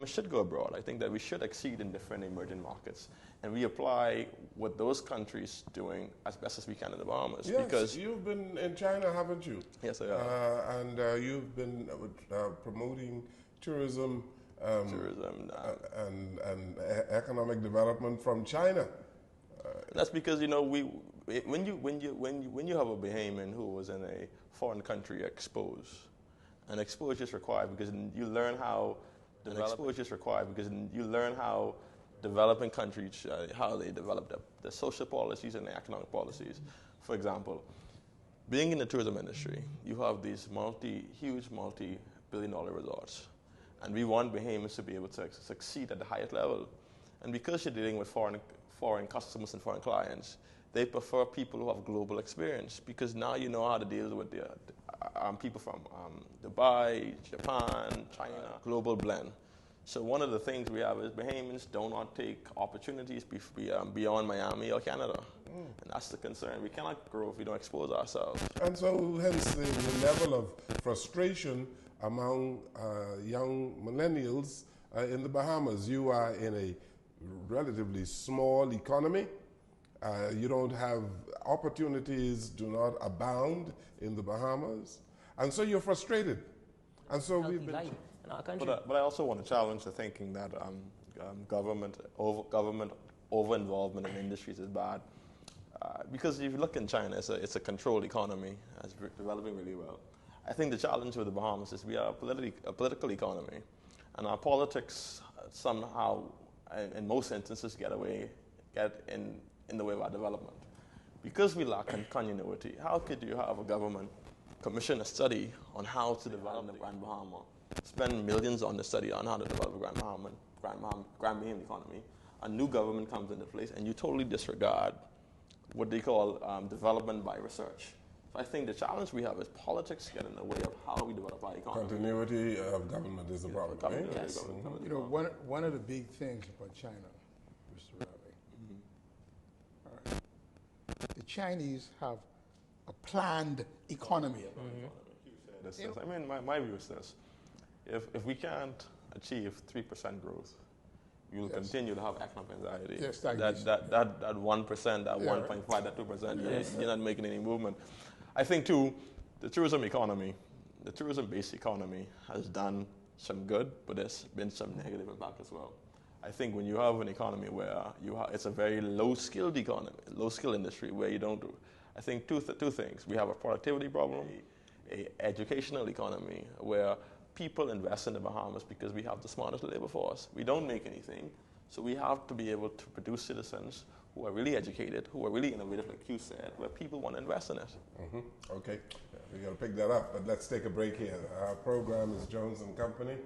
We should go abroad. I think that we should exceed in different emerging markets, and we apply what those countries doing as best as we can in the Bahamas. Yes, because you've been in China, haven't you? Yes, I have. And you've been promoting tourism, and economic development from China. That's because when you have a Bahamian who was in a foreign country exposed, and exposure is required because you learn how. Exposure is required because you learn how developing countries, how they develop their social policies and their economic policies. For example, being in the tourism industry, you have these huge multi-billion-dollar resorts, and we want Bahamians to be able to succeed at the highest level. And because you're dealing with foreign customers and foreign clients, they prefer people who have global experience because now you know how to deal with the people from Dubai, Japan, China, global blend. So one of the things we have is Bahamians do not take opportunities beyond Miami or Canada. And that's the concern. We cannot grow if we don't expose ourselves. And so hence the level of frustration among young millennials in the Bahamas. You are in a relatively small economy. You don't have opportunities, do not abound in the Bahamas. And so you're frustrated. And so we've been... in our country. But I also want to challenge the thinking that government over-involvement in industries is bad. Because if you look in China, it's a controlled economy. It's developing really well. I think the challenge with the Bahamas is we are a political economy. And our politics somehow, in most instances, get in the way of our development. Because we lack continuity, how could you have a government commission a study on how to develop the Grand Bahama, spend millions on the study on how to develop a Grand Bahamian economy, a new government comes into place, and you totally disregard what they call development by research. So I think the challenge we have is politics get in the way of how we develop our economy. Continuity of government is the problem, right? Yes. You know, one of the big things about China, Mr. Rahming, all right, the Chinese have a planned economy. I mean, my view is this. If we can't achieve 3% growth, you will continue to have economic anxiety. Yes, that 1%, that 1.5%, that 2%, you're not making any movement. I think, too, the tourism economy, the tourism-based economy has done some good, but there's been some negative impact as well. I think when you have an economy where it's a very low-skilled economy, low-skilled industry where you don't do, I think two things. We have a productivity problem, a educational economy where people invest in the Bahamas because we have the smartest labor force. We don't make anything, so we have to be able to produce citizens who are really educated, who are really innovative, like you said, where people want to invest in it. Okay, we got to pick that up, but let's take a break here. Our program is Jones and Company.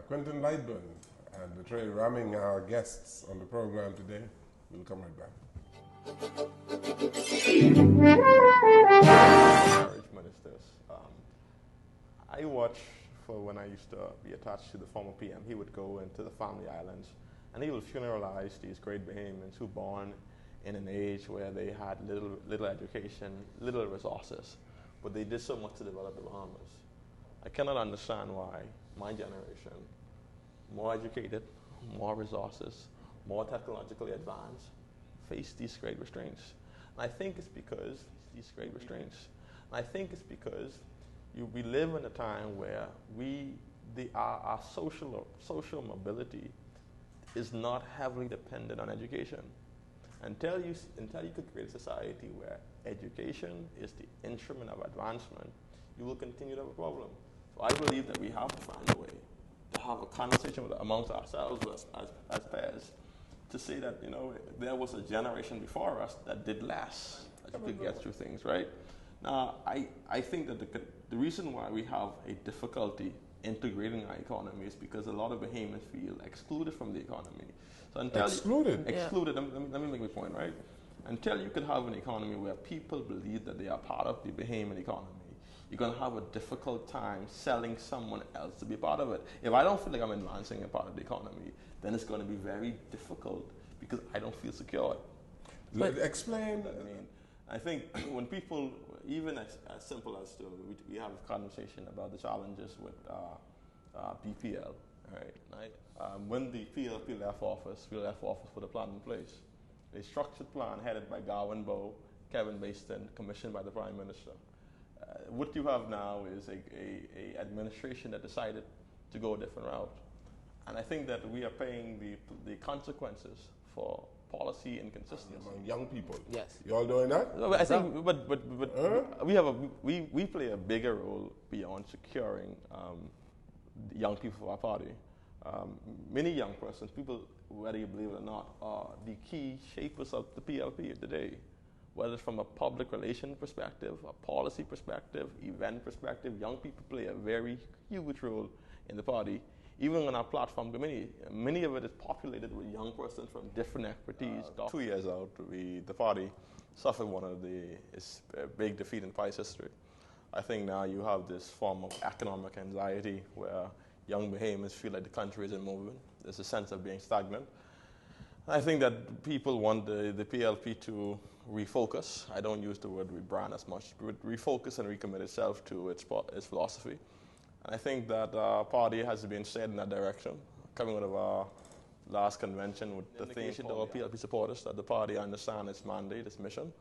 Quentin Lightburn and Latrae Rahming are our guests on the program today. We'll come right back. Encouragement is this. I watch for when I used to be attached to the former PM. He would go into the family islands and he would funeralize these great Bahamians who born in an age where they had little education, little resources, but they did so much to develop the Bahamas. I cannot understand why my generation, more educated, more resources, more technologically advanced, face these great restraints. And I think it's because we live in a time where our social mobility is not heavily dependent on education. Until you could create a society where education is the instrument of advancement, you will continue to have a problem. So I believe that we have to find a way to have a conversation amongst ourselves as pairs to say that, there was a generation before us that did less, that you could get through things, right? Now, I think that the reason why we have a difficulty integrating our economy is because a lot of Bahamians feel excluded from the economy. So excluded, let me make my point, right? Until you can have an economy where people believe that they are part of the Bahamian economy, you're going to have a difficult time selling someone else to be part of it. If I don't feel like I'm advancing a part of the economy, then it's going to be very difficult because I don't feel secure. Explain. I think when people, even as simple as we have a conversation about the challenges with BPL, right? When the PLP left office, we left office with a plan in place. A structured plan headed by Wendal, Kevin Baston, commissioned by the Prime Minister. What you have now is a administration that decided to go a different route. And I think that we are paying the consequences for policy inconsistency. Among young people. Yes. You all doing that? No, but I think, we play a bigger role beyond securing young people for our party. Many young persons, people, whether you believe it or not, are the key shapers of the PLP today. Whether it's from a public relation perspective, a policy perspective, event perspective, young people play a very huge role in the party. Even on our platform committee, many of it is populated with young persons from different expertise. 2 years out, the party suffered one of its big defeat in party's history. I think now you have this form of economic anxiety where young Bahamians feel like the country isn't moving. There's a sense of being stagnant. I think that people want the PLP to refocus. I don't use the word rebrand as much, but refocus and recommit itself to its philosophy. And I think that our party has been set in that direction. Coming out of our last convention with the theme to all PLP supporters that the party understands its mandate, its mission,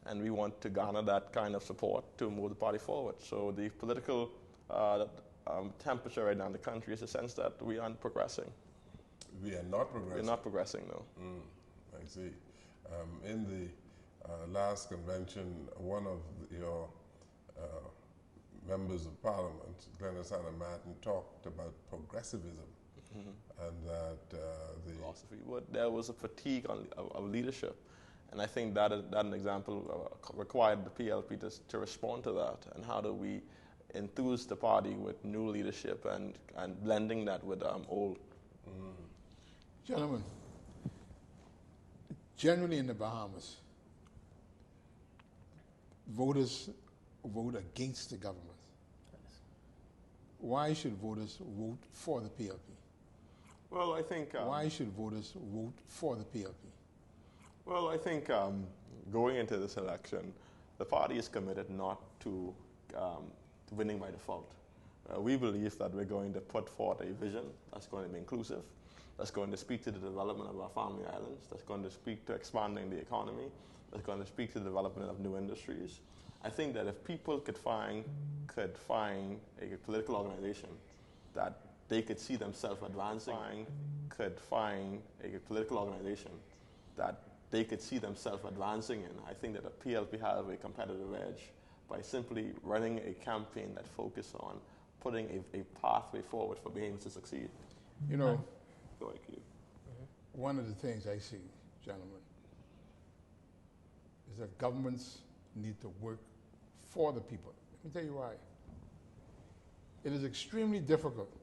and we want to garner that kind of support to move the party forward. So the political temperature right now in the country is a sense that we aren't progressing. We are not progressing. We're not progressing, no. I see. In the last convention, one of your members of Parliament, Glenys Martin, talked about progressivism, and that the philosophy. There was a fatigue of leadership, and I think that an example required the PLP to respond to that. And how do we enthuse the party with new leadership and blending that with old? Gentlemen, generally in the Bahamas, voters vote against the government. Why should voters vote for the PLP? Well, I think... Why should voters vote for the PLP? Well, I think going into this election, the party is committed not to winning by default. We believe that we're going to put forth a vision that's going to be inclusive, that's going to speak to the development of our family islands, that's going to speak to expanding the economy, that's going to speak to the development of new industries. I think that if people could find a political organization that they could see themselves advancing, in, I think that the PLP have a competitive edge by simply running a campaign that focuses on putting a pathway forward for Bahamians to succeed. You know, Go ahead, Keith. one of the things I see, gentlemen, is that governments need to work for the people. Let me tell you why. It is extremely difficult